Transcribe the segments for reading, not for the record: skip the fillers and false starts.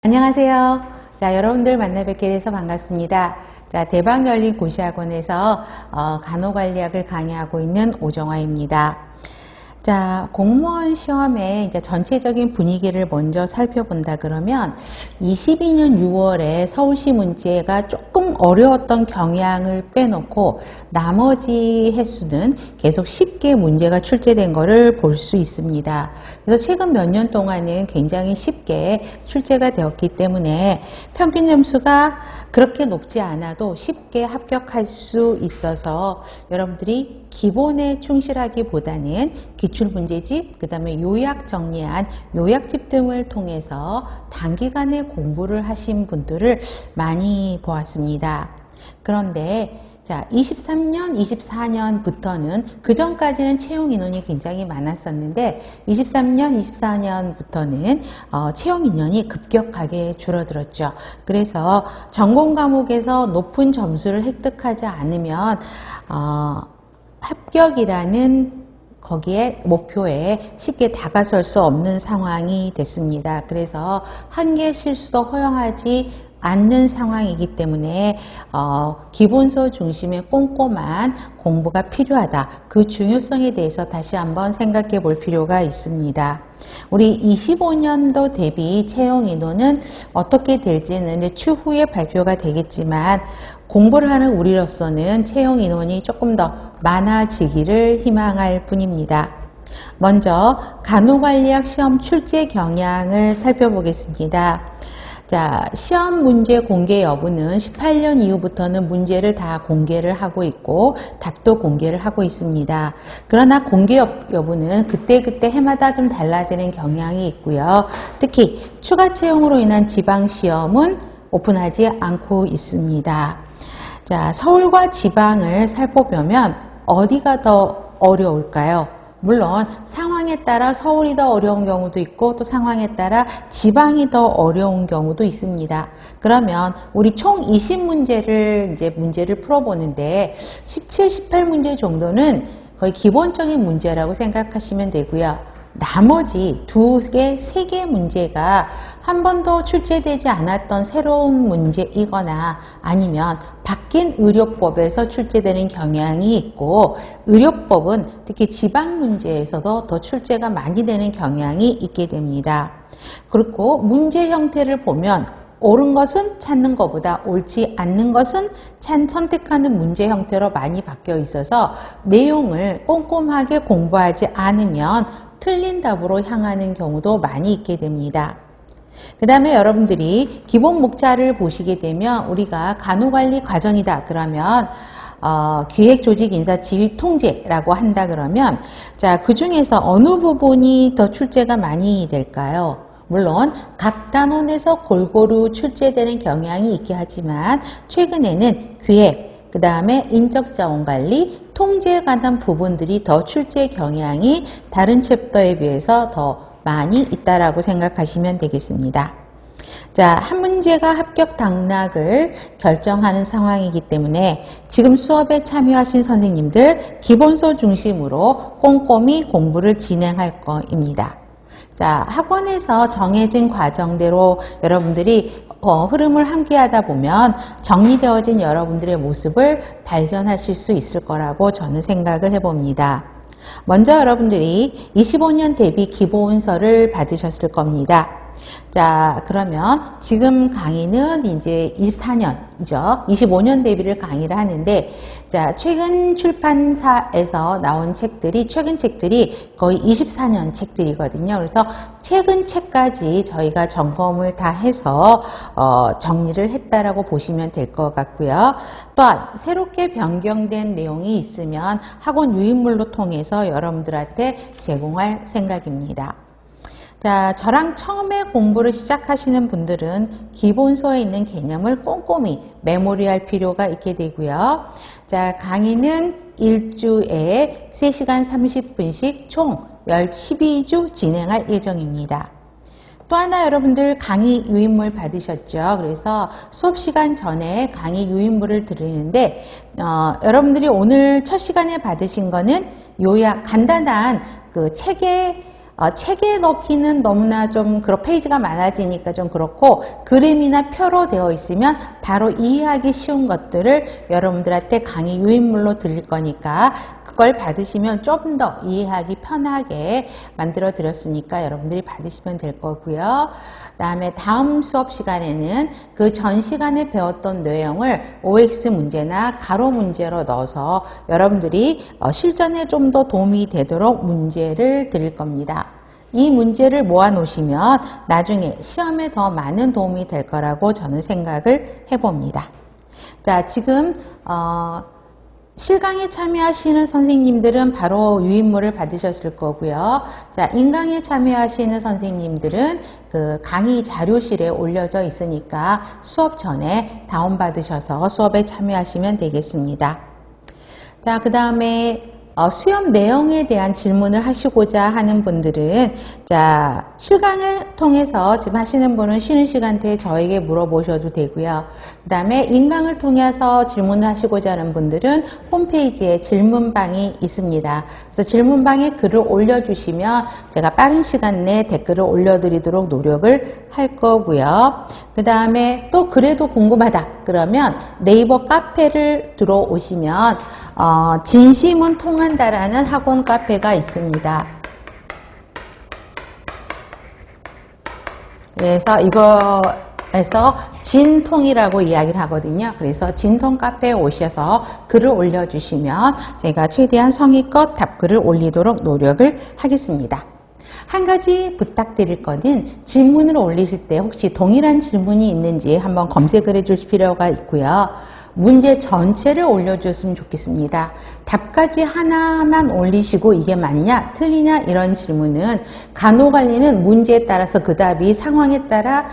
안녕하세요. 자, 여러분들 만나 뵙게 돼서 반갑습니다. 자, 대박 열린 고시학원에서 간호관리학을 강의하고 있는 오정화입니다. 자, 공무원 시험의 이제 전체적인 분위기를 먼저 살펴본다 그러면 22년 6월에 서울시 문제가 조금 어려웠던 경향을 빼놓고 나머지 횟수는 계속 쉽게 문제가 출제된 것을 볼 수 있습니다. 그래서 최근 몇 년 동안은 굉장히 쉽게 출제가 되었기 때문에 평균 점수가 그렇게 높지 않아도 쉽게 합격할 수 있어서 여러분들이 기본에 충실하기보다는 기출문제집, 그 다음에 요약 정리한 요약집 등을 통해서 단기간에 공부를 하신 분들을 많이 보았습니다. 그런데 자, 23년, 24년부터는 그 전까지는 채용 인원이 굉장히 많았었는데 23년, 24년부터는 채용 인원이 급격하게 줄어들었죠. 그래서 전공 과목에서 높은 점수를 획득하지 않으면 합격이라는 거기에 목표에 쉽게 다가설 수 없는 상황이 됐습니다. 그래서 한계 실수도 허용하지 않는 상황이기 때문에 기본서 중심의 꼼꼼한 공부가 필요하다. 그 중요성에 대해서 다시 한번 생각해 볼 필요가 있습니다. 우리 25년도 대비 채용 인원은 어떻게 될지는 이제 추후에 발표가 되겠지만 공부를 하는 우리로서는 채용 인원이 조금 더 많아지기를 희망할 뿐입니다. 먼저 간호관리학 시험 출제 경향을 살펴보겠습니다. 자, 시험 문제 공개 여부는 18년 이후부터는 문제를 다 공개를 하고 있고 답도 공개를 하고 있습니다. 그러나 공개 여부는 그때그때 해마다 좀 달라지는 경향이 있고요. 특히 추가 채용으로 인한 지방시험은 오픈하지 않고 있습니다. 자, 서울과 지방을 살펴보면 어디가 더 어려울까요? 물론 상황에 따라 서울이 더 어려운 경우도 있고 또 상황에 따라 지방이 더 어려운 경우도 있습니다. 그러면 우리 총 20문제를 문제를 풀어보는데 17, 18문제 정도는 거의 기본적인 문제라고 생각하시면 되고요. 나머지 2개, 3개 문제가 한 번도 출제되지 않았던 새로운 문제이거나 아니면 바뀐 의료법에서 출제되는 경향이 있고 의료법은 특히 지방 문제에서도 더 출제가 많이 되는 경향이 있게 됩니다. 그리고 문제 형태를 보면 옳은 것은 찾는 것보다 옳지 않는 것은 선택하는 문제 형태로 많이 바뀌어 있어서 내용을 꼼꼼하게 공부하지 않으면 틀린 답으로 향하는 경우도 많이 있게 됩니다. 그 다음에 여러분들이 기본 목차를 보시게 되면 우리가 간호관리 과정이다 그러면 기획, 조직, 인사, 지휘, 통제라고 한다 그러면 자, 그 중에서 어느 부분이 더 출제가 많이 될까요? 물론 각 단원에서 골고루 출제되는 경향이 있게 하지만 최근에는 기획, 그 다음에 인적자원관리, 통제에 관한 부분들이 더 출제 경향이 다른 챕터에 비해서 더 많이 있다라고 생각하시면 되겠습니다. 자, 한 문제가 합격 당락을 결정하는 상황이기 때문에 지금 수업에 참여하신 선생님들 기본서 중심으로 꼼꼼히 공부를 진행할 거입니다. 자, 학원에서 정해진 과정대로 여러분들이 흐름을 함께 하다 보면 정리되어진 여러분들의 모습을 발견하실 수 있을 거라고 저는 생각을 해봅니다. 먼저 여러분들이 25년 대비 기본서를 받으셨을 겁니다. 자, 그러면 지금 강의는 이제 24년이죠. 25년 대비를 강의를 하는데, 자, 최근 출판사에서 나온 책들이, 최근 책들이 거의 24년 책들이거든요. 그래서 최근 책까지 저희가 점검을 다 해서, 정리를 했다라고 보시면 될 것 같고요. 또한 새롭게 변경된 내용이 있으면 학원 유인물로 통해서 여러분들한테 제공할 생각입니다. 자, 저랑 처음에 공부를 시작하시는 분들은 기본서에 있는 개념을 꼼꼼히 메모리할 필요가 있게 되고요. 자, 강의는 1주에 3시간 30분씩 총 12주 진행할 예정입니다. 또 하나 여러분들 강의 유인물 받으셨죠? 그래서 수업 시간 전에 강의 유인물을 드리는데 여러분들이 오늘 첫 시간에 받으신 거는 요약, 간단한 그 책의 책에 넣기는 너무나 좀 페이지가 많아지니까 좀 그렇고 그림이나 표로 되어 있으면 바로 이해하기 쉬운 것들을 여러분들한테 강의 유인물로 드릴 거니까 그걸 받으시면 좀 더 이해하기 편하게 만들어 드렸으니까 여러분들이 받으시면 될 거고요. 그다음에 다음 수업 시간에는 그 전 시간에 배웠던 내용을 OX 문제나 가로 문제로 넣어서 여러분들이 실전에 좀 더 도움이 되도록 문제를 드릴 겁니다. 이 문제를 모아 놓으시면 나중에 시험에 더 많은 도움이 될 거라고 저는 생각을 해봅니다. 자, 지금 실강에 참여하시는 선생님들은 바로 유인물을 받으셨을 거고요. 자, 인강에 참여하시는 선생님들은 그 강의 자료실에 올려져 있으니까 수업 전에 다운받으셔서 수업에 참여하시면 되겠습니다. 자, 그 다음에 수업 내용에 대한 질문을 하시고자 하는 분들은 자, 실강을 통해서 지금 하시는 분은 쉬는 시간대에 저에게 물어보셔도 되고요. 그 다음에 인강을 통해서 질문을 하시고자 하는 분들은 홈페이지에 질문방이 있습니다. 그래서 질문방에 글을 올려주시면 제가 빠른 시간 내에 댓글을 올려드리도록 노력을 할 거고요. 그 다음에 또 그래도 궁금하다 그러면 네이버 카페를 들어오시면 진심은 통한다라는 학원 카페가 있습니다. 그래서 이거에서 진통이라고 이야기를 하거든요. 그래서 진통 카페에 오셔서 글을 올려주시면 제가 최대한 성의껏 답글을 올리도록 노력을 하겠습니다. 한 가지 부탁드릴 거는 질문을 올리실 때 혹시 동일한 질문이 있는지 한번 검색을 해 주실 필요가 있고요. 문제 전체를 올려줬으면 좋겠습니다. 답까지 하나만 올리시고 이게 맞냐 틀리냐 이런 질문은 간호관리는 문제에 따라서 그 답이 상황에 따라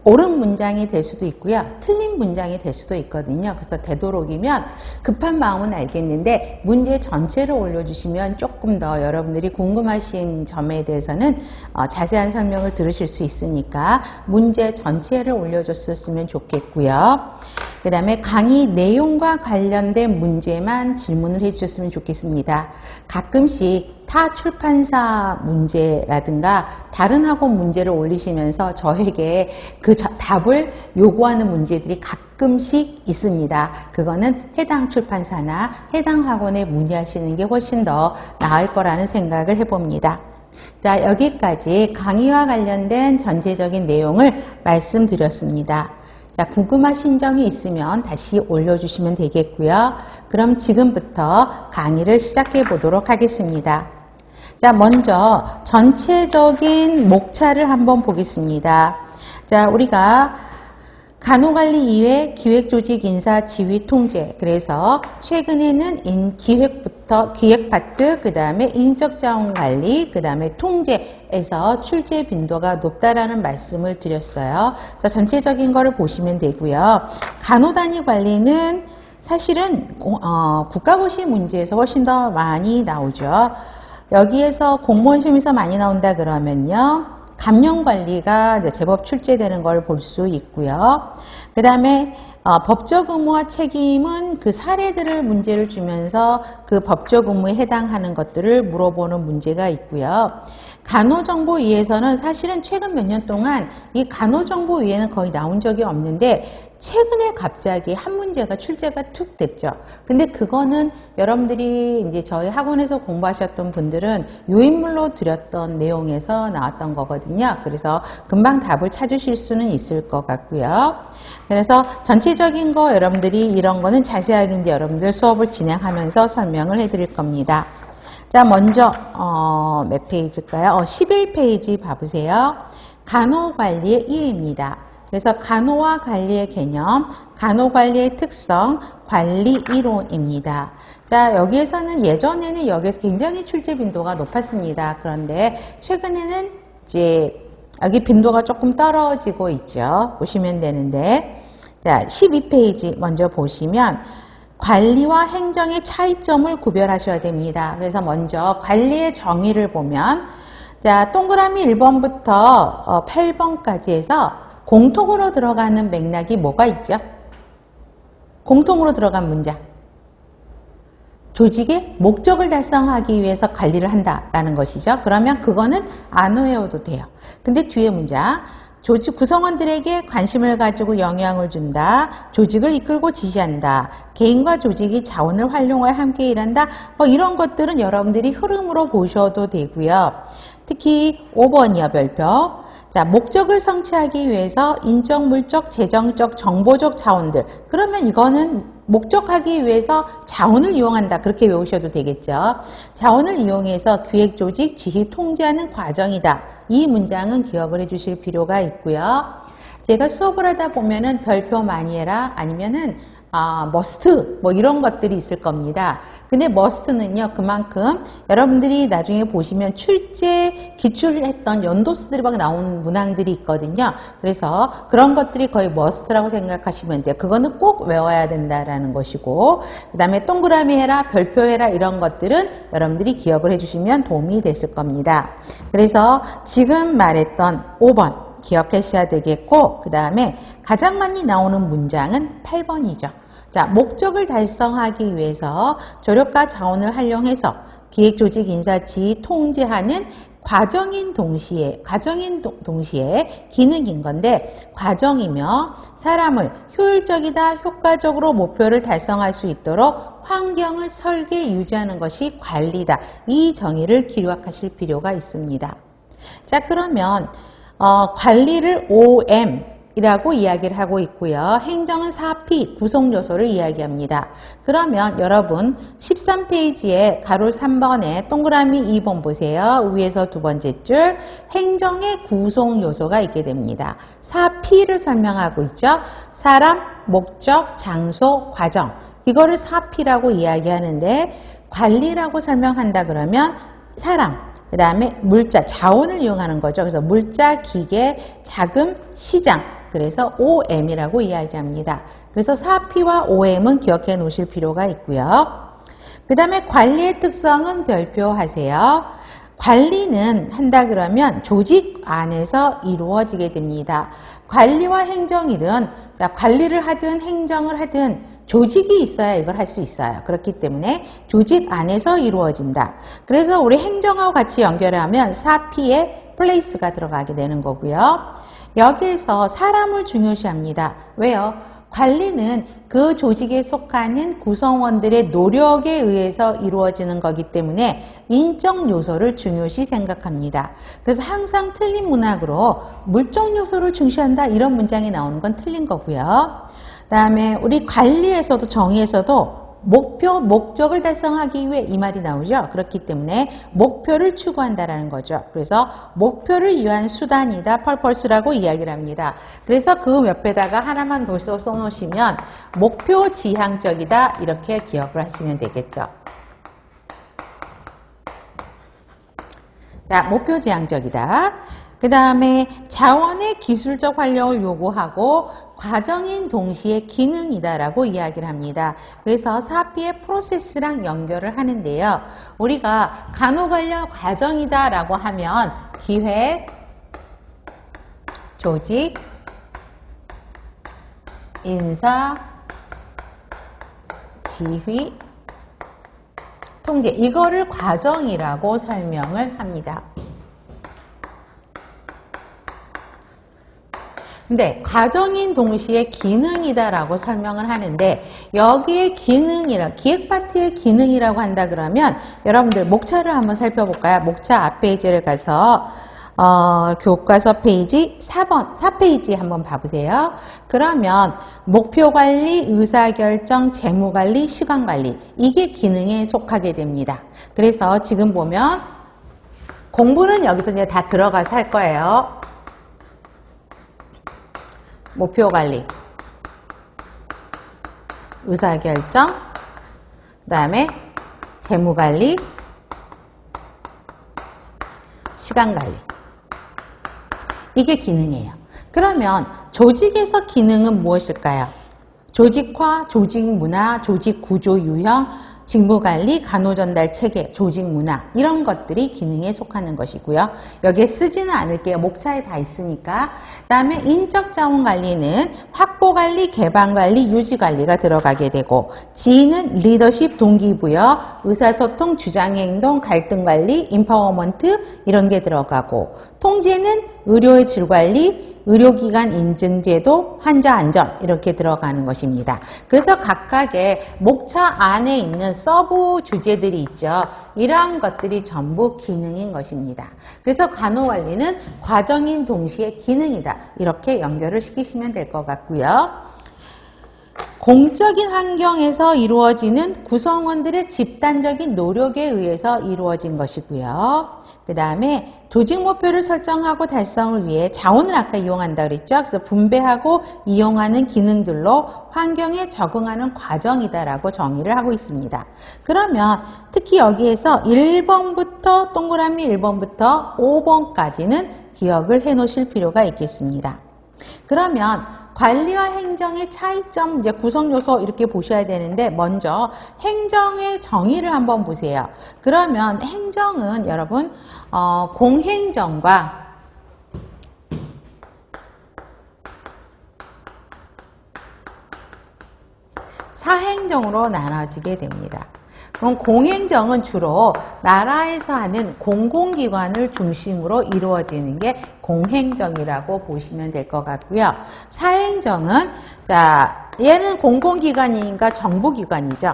옳은 문장이 될 수도 있고요. 틀린 문장이 될 수도 있거든요. 그래서 되도록이면 급한 마음은 알겠는데 문제 전체를 올려주시면 조금 더 여러분들이 궁금하신 점에 대해서는 자세한 설명을 들으실 수 있으니까 문제 전체를 올려줬으면 좋겠고요. 그 다음에 강의 내용과 관련된 문제만 질문을 해주셨으면 좋겠습니다. 가끔씩 타 출판사 문제라든가 다른 학원 문제를 올리시면서 저에게 그 답을 요구하는 문제들이 가끔씩 있습니다. 그거는 해당 출판사나 해당 학원에 문의하시는 게 훨씬 더 나을 거라는 생각을 해봅니다. 자, 여기까지 강의와 관련된 전체적인 내용을 말씀드렸습니다. 자, 궁금하신 점이 있으면 다시 올려주시면 되겠고요. 그럼 지금부터 강의를 시작해 보도록 하겠습니다. 자, 먼저 전체적인 목차를 한번 보겠습니다. 자, 우리가 간호관리 이외 기획조직 인사 지휘 통제. 그래서 최근에는 기획부터 기획 파트, 그 다음에 인적자원관리, 그 다음에 통제에서 출제 빈도가 높다라는 말씀을 드렸어요. 그래서 전체적인 거를 보시면 되고요. 간호단위 관리는 사실은 국가고시 문제에서 훨씬 더 많이 나오죠. 여기에서 공무원 시험에서 많이 나온다 그러면요. 감염관리가 제법 출제되는 걸 볼 수 있고요. 그 다음에 법적 의무와 책임은 그 사례들을 문제를 주면서 그 법적 의무에 해당하는 것들을 물어보는 문제가 있고요. 간호정보위에서는 사실은 최근 몇 년 동안 이 간호정보위에는 거의 나온 적이 없는데 최근에 갑자기 한 문제가 출제가 툭 됐죠. 근데 그거는 여러분들이 이제 저희 학원에서 공부하셨던 분들은 유인물로 드렸던 내용에서 나왔던 거거든요. 그래서 금방 답을 찾으실 수는 있을 것 같고요. 그래서 전체적인 거 여러분들이 이런 거는 자세하게 이제 여러분들 수업을 진행하면서 설명을 해드릴 겁니다. 자, 먼저 몇 페이지일까요? 11페이지 봐보세요. 간호관리의 이해입니다. 그래서 간호와 관리의 개념, 간호관리의 특성, 관리 이론입니다. 자, 여기에서는 예전에는 여기에서 굉장히 출제 빈도가 높았습니다. 그런데 최근에는 이제 여기 빈도가 조금 떨어지고 있죠. 보시면 되는데, 자, 12페이지 먼저 보시면 관리와 행정의 차이점을 구별하셔야 됩니다. 그래서 먼저 관리의 정의를 보면, 자, 동그라미 1번부터 8번까지 해서 공통으로 들어가는 맥락이 뭐가 있죠? 공통으로 들어간 문장. 조직의 목적을 달성하기 위해서 관리를 한다라는 것이죠. 그러면 그거는 안 외워도 돼요. 근데 뒤에 문장, 조직 구성원들에게 관심을 가지고 영향을 준다. 조직을 이끌고 지시한다. 개인과 조직이 자원을 활용하여 함께 일한다. 뭐 이런 것들은 여러분들이 흐름으로 보셔도 되고요. 특히 5번이요, 별표. 자, 목적을 성취하기 위해서 인적, 물적, 재정적, 정보적 자원들. 그러면 이거는 목적하기 위해서 자원을 이용한다. 그렇게 외우셔도 되겠죠. 자원을 이용해서 기획, 조직, 지휘, 통제하는 과정이다. 이 문장은 기억을 해주실 필요가 있고요. 제가 수업을 하다 보면은 별표 많이 해라 아니면은 머스트 뭐 이런 것들이 있을 겁니다. 근데 머스트는요, 그만큼 여러분들이 나중에 보시면 출제 기출을 했던 연도수들이 막 나온 문항들이 있거든요. 그래서 그런 것들이 거의 머스트라고 생각하시면 돼요. 그거는 꼭 외워야 된다라는 것이고, 그 다음에 동그라미 해라, 별표 해라 이런 것들은 여러분들이 기억을 해주시면 도움이 되실 겁니다. 그래서 지금 말했던 5번 기억하셔야 되겠고, 그 다음에 가장 많이 나오는 문장은 8번이죠. 자, 목적을 달성하기 위해서 조력과 자원을 활용해서 기획, 조직, 인사, 지휘, 통제하는 과정인 동시에 기능인 건데, 과정이며 사람을 효율적이다, 효과적으로 목표를 달성할 수 있도록 환경을 설계, 유지하는 것이 관리다. 이 정의를 기록하실 필요가 있습니다. 자, 그러면 관리를 OM이라고 이야기를 하고 있고요. 행정은 4P, 구성요소를 이야기합니다. 그러면 여러분 13페이지에 가로 3번에 동그라미 2번 보세요. 위에서 두 번째 줄, 행정의 구성요소가 있게 됩니다. 4P를 설명하고 있죠. 사람, 목적, 장소, 과정. 이거를 4P라고 이야기하는데, 관리라고 설명한다 그러면 사람, 그 다음에 물자, 자원을 이용하는 거죠. 그래서 물자, 기계, 자금, 시장. 그래서 OM이라고 이야기합니다. 그래서 4P와 OM은 기억해 놓으실 필요가 있고요. 그 다음에 관리의 특성은 별표하세요. 관리는 한다 그러면 조직 안에서 이루어지게 됩니다. 관리와 행정일은 관리를 하든 행정을 하든 조직이 있어야 이걸 할 수 있어요. 그렇기 때문에 조직 안에서 이루어진다. 그래서 우리 행정하고 같이 연결하면 4P에 place가 들어가게 되는 거고요. 여기에서 사람을 중요시합니다. 왜요? 관리는 그 조직에 속하는 구성원들의 노력에 의해서 이루어지는 거기 때문에 인적 요소를 중요시 생각합니다. 그래서 항상 틀린 문학으로 물적 요소를 중시한다 이런 문장이 나오는 건 틀린 거고요. 그 다음에 우리 관리에서도 정의에서도 목표, 목적을 달성하기 위해 이 말이 나오죠. 그렇기 때문에 목표를 추구한다라는 거죠. 그래서 목표를 위한 수단이다, purpose라고 이야기를 합니다. 그래서 그 옆에다가 하나만 더 써놓으시면 목표 지향적이다 이렇게 기억을 하시면 되겠죠. 자, 목표 지향적이다. 그 다음에 자원의 기술적 활용을 요구하고 과정인 동시에 기능이다라고 이야기를 합니다. 그래서 4P의 프로세스랑 연결을 하는데요. 우리가 간호관련 과정이다라고 하면 기획, 조직, 인사, 지휘, 통제 이거를 과정이라고 설명을 합니다. 근데 과정인 동시에 기능이다라고 설명을 하는데 여기에 기능이라 기획 파트의 기능이라고 한다 그러면 여러분들 목차를 한번 살펴볼까요? 목차 앞 페이지를 가서 교과서 페이지 4페이지 한번 봐보세요. 그러면 목표관리, 의사결정, 재무관리, 시간관리 이게 기능에 속하게 됩니다. 그래서 지금 보면 공부는 여기서 이제 다 들어가서 할 거예요. 목표관리, 의사결정, 그 다음에 재무관리, 시간관리 이게 기능이에요. 그러면 조직에서 기능은 무엇일까요? 조직화, 조직 문화, 조직 구조 유형, 직무관리, 간호전달 체계, 조직문화 이런 것들이 기능에 속하는 것이고요. 여기에 쓰지는 않을게요. 목차에 다 있으니까. 그 다음에 인적자원관리는 확보관리, 개방관리, 유지관리가 들어가게 되고, 지휘는 리더십, 동기부여, 의사소통, 주장행동, 갈등관리, 임파워먼트 이런 게 들어가고, 통제는 의료의 질관리, 의료기관 인증제도, 환자 안전 이렇게 들어가는 것입니다. 그래서 각각의 목차 안에 있는 서브 주제들이 있죠. 이러한 것들이 전부 기능인 것입니다. 그래서 간호관리는 과정인 동시에 기능이다. 이렇게 연결을 시키시면 될 것 같고요. 공적인 환경에서 이루어지는 구성원들의 집단적인 노력에 의해서 이루어진 것이고요. 그 다음에 조직 목표를 설정하고 달성을 위해 자원을 아까 이용한다 그랬죠. 그래서 분배하고 이용하는 기능들로 환경에 적응하는 과정이다라고 정의를 하고 있습니다. 그러면 특히 여기에서 1번부터 동그라미 1번부터 5번까지는 기억을 해 놓으실 필요가 있겠습니다. 그러면 관리와 행정의 차이점, 이제 구성 요소 이렇게 보셔야 되는데, 먼저 행정의 정의를 한번 보세요. 그러면 행정은 여러분 공행정과 사행정으로 나눠지게 됩니다. 그럼 공행정은 주로 나라에서 하는 공공기관을 중심으로 이루어지는 게 공행정이라고 보시면 될 것 같고요. 사행정은, 자, 얘는 공공기관이니까 정부기관이죠.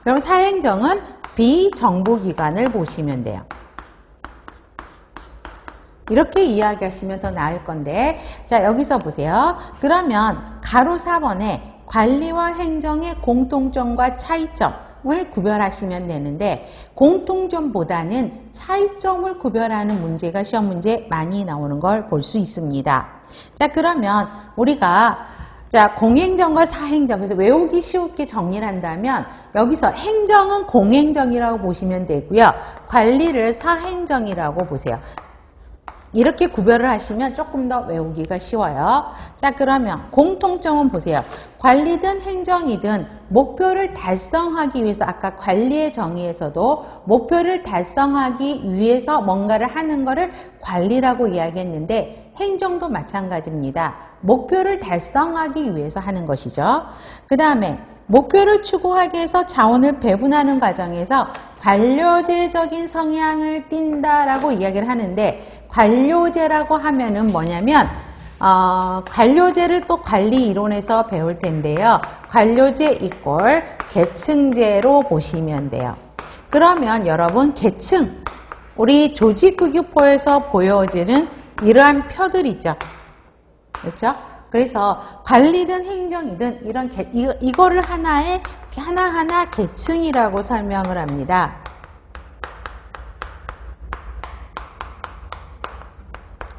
그럼 사행정은 비정부기관을 보시면 돼요. 이렇게 이야기하시면 더 나을 건데, 자, 여기서 보세요. 그러면 가로 4번에 관리와 행정의 공통점과 차이점을 구별하시면 되는데, 공통점보다는 차이점을 구별하는 문제가 시험 문제에 많이 나오는 걸 볼 수 있습니다. 자, 그러면 우리가 공행정과 사행정, 그래서 외우기 쉽게 정리를 한다면 여기서 행정은 공행정이라고 보시면 되고요. 관리를 사행정이라고 보세요. 이렇게 구별을 하시면 조금 더 외우기가 쉬워요. 자, 그러면 공통점은 보세요. 관리든 행정이든 목표를 달성하기 위해서, 아까 관리의 정의에서도 목표를 달성하기 위해서 뭔가를 하는 거를 관리라고 이야기했는데, 행정도 마찬가지입니다. 목표를 달성하기 위해서 하는 것이죠. 그 다음에 목표를 추구하기 위해서 자원을 배분하는 과정에서 관료제적인 성향을 띈다라고 이야기를 하는데, 관료제라고 하면은 뭐냐면 관료제를 또 관리 이론에서 배울 텐데요. 관료제 이꼴 계층제로 보시면 돼요. 그러면 여러분 계층, 우리 조직구규포에서 보여지는 이러한 표들 있죠. 그렇죠? 그래서 관리든 행정이든 이런 이거를 하나하나 계층이라고 설명을 합니다.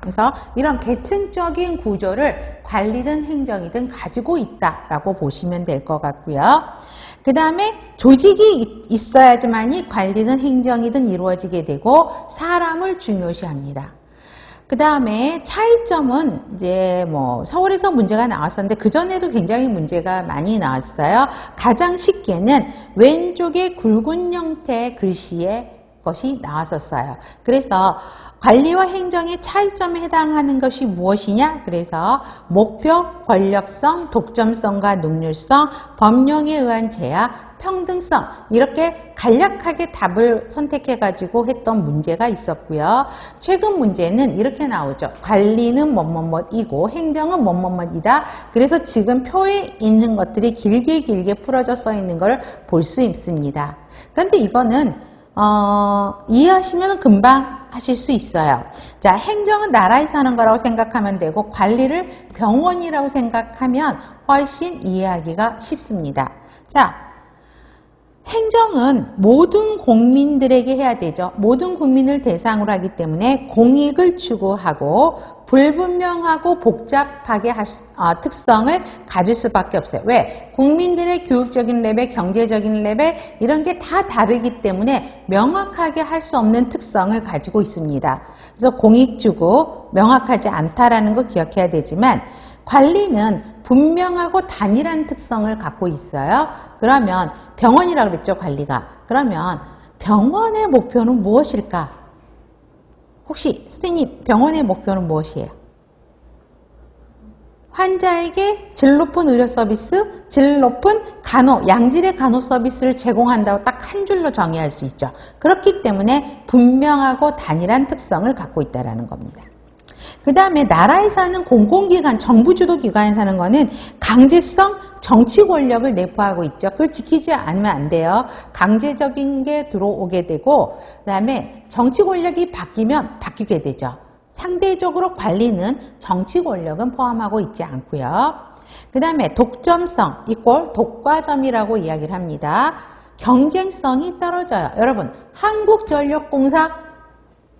그래서 이런 계층적인 구조를 관리든 행정이든 가지고 있다라고 보시면 될 것 같고요. 그 다음에 조직이 있어야지만이 관리든 행정이든 이루어지게 되고 사람을 중요시합니다. 그 다음에 차이점은 이제 서울에서 문제가 나왔었는데 그전에도 굉장히 문제가 많이 나왔어요. 가장 쉽게는 왼쪽에 굵은 형태의 글씨의 것이 나왔었어요. 그래서 관리와 행정의 차이점에 해당하는 것이 무엇이냐? 그래서 목표, 권력성, 독점성과 능률성, 법령에 의한 제약, 평등성 이렇게 간략하게 답을 선택해가지고 했던 문제가 있었고요. 최근 문제는 이렇게 나오죠. 관리는 뭐뭐뭐이고 행정은 뭐뭐뭐이다. 그래서 지금 표에 있는 것들이 길게 풀어져 써 있는 걸 볼 수 있습니다. 그런데 이거는 이해하시면 금방 하실 수 있어요. 자, 행정은 나라에서 하는 거라고 생각하면 되고 관리를 병원이라고 생각하면 훨씬 이해하기가 쉽습니다. 자, 행정은 모든 국민들에게 해야 되죠. 모든 국민을 대상으로 하기 때문에 공익을 추구하고 불분명하고 복잡하게 특성을 가질 수밖에 없어요. 왜? 국민들의 교육적인 레벨, 경제적인 레벨 이런 게 다 다르기 때문에 명확하게 할 수 없는 특성을 가지고 있습니다. 그래서 공익 추구, 명확하지 않다라는 거 기억해야 되지만 관리는 분명하고 단일한 특성을 갖고 있어요. 그러면 병원이라고 그랬죠, 관리가. 그러면 병원의 목표는 무엇일까? 혹시 선생님, 병원의 목표는 무엇이에요? 환자에게 질 높은 의료 서비스, 질 높은 양질의 간호 서비스를 제공한다고 딱 한 줄로 정의할 수 있죠. 그렇기 때문에 분명하고 단일한 특성을 갖고 있다는 겁니다. 그 다음에 나라에서 하는 공공기관, 정부주도 기관에서 하는 거는 강제성 정치 권력을 내포하고 있죠. 그걸 지키지 않으면 안 돼요. 강제적인 게 들어오게 되고, 그 다음에 정치 권력이 바뀌면 바뀌게 되죠. 상대적으로 관리는 정치 권력은 포함하고 있지 않고요. 그 다음에 독점성 이꼴 독과점이라고 이야기를 합니다. 경쟁성이 떨어져요. 여러분, 한국전력공사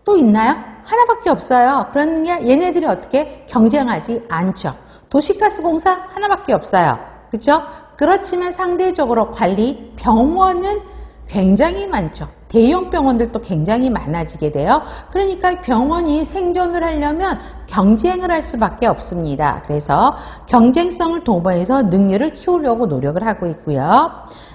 또 있나요? 하나밖에 없어요. 그러니까 얘네들이 어떻게 경쟁하지 않죠. 도시가스공사 하나밖에 없어요. 그렇죠? 그렇지만 상대적으로 관리, 병원은 굉장히 많죠. 대형 병원들도 굉장히 많아지게 돼요. 그러니까 병원이 생존을 하려면 경쟁을 할 수밖에 없습니다. 그래서 경쟁성을 도모해서 능률을 키우려고 노력을 하고 있고요.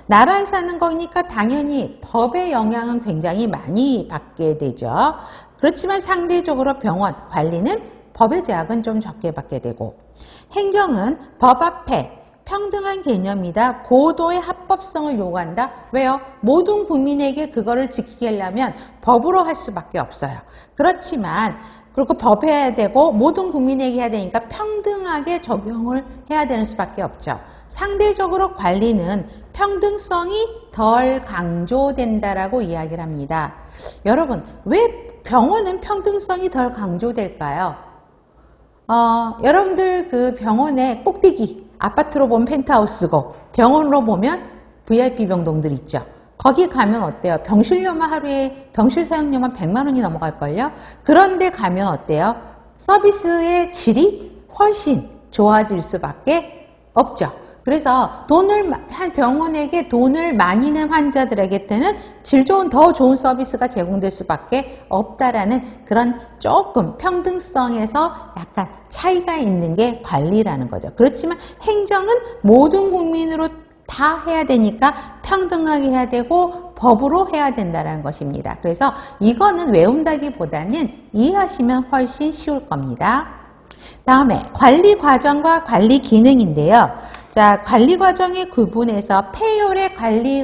나라에서 하는 거니까 당연히 법의 영향은 굉장히 많이 받게 되죠. 그렇지만 상대적으로 병원, 관리는 법의 제약은 좀 적게 받게 되고, 행정은 법 앞에 평등한 개념이다. 고도의 합법성을 요구한다. 왜요? 모든 국민에게 그거를 지키게 하려면 법으로 할 수밖에 없어요. 그렇지만 그리고 법해야 되고 모든 국민에게 해야 되니까 평등하게 적용을 해야 되는 수밖에 없죠. 상대적으로 관리는 평등성이 덜 강조된다라고 이야기를 합니다. 여러분, 왜 병원은 평등성이 덜 강조될까요? 여러분들 그 병원의 꼭대기, 아파트로 보면 펜트하우스고 병원으로 보면 VIP 병동들 있죠. 거기 가면 어때요? 병실료만 하루에 병실 사용료만 100만 원이 넘어갈걸요? 그런데 가면 어때요? 서비스의 질이 훨씬 좋아질 수밖에 없죠. 그래서 병원에게 돈을 많이 낸 환자들에게는 질 좋은 더 좋은 서비스가 제공될 수밖에 없다라는 그런 조금 평등성에서 약간 차이가 있는 게 관리라는 거죠. 그렇지만 행정은 모든 국민으로 다 해야 되니까 평등하게 해야 되고 법으로 해야 된다는 것입니다. 그래서 이거는 외운다기보다는 이해하시면 훨씬 쉬울 겁니다. 다음에 관리 과정과 관리 기능인데요. 자, 관리 과정의 구분에서 페이올의 관리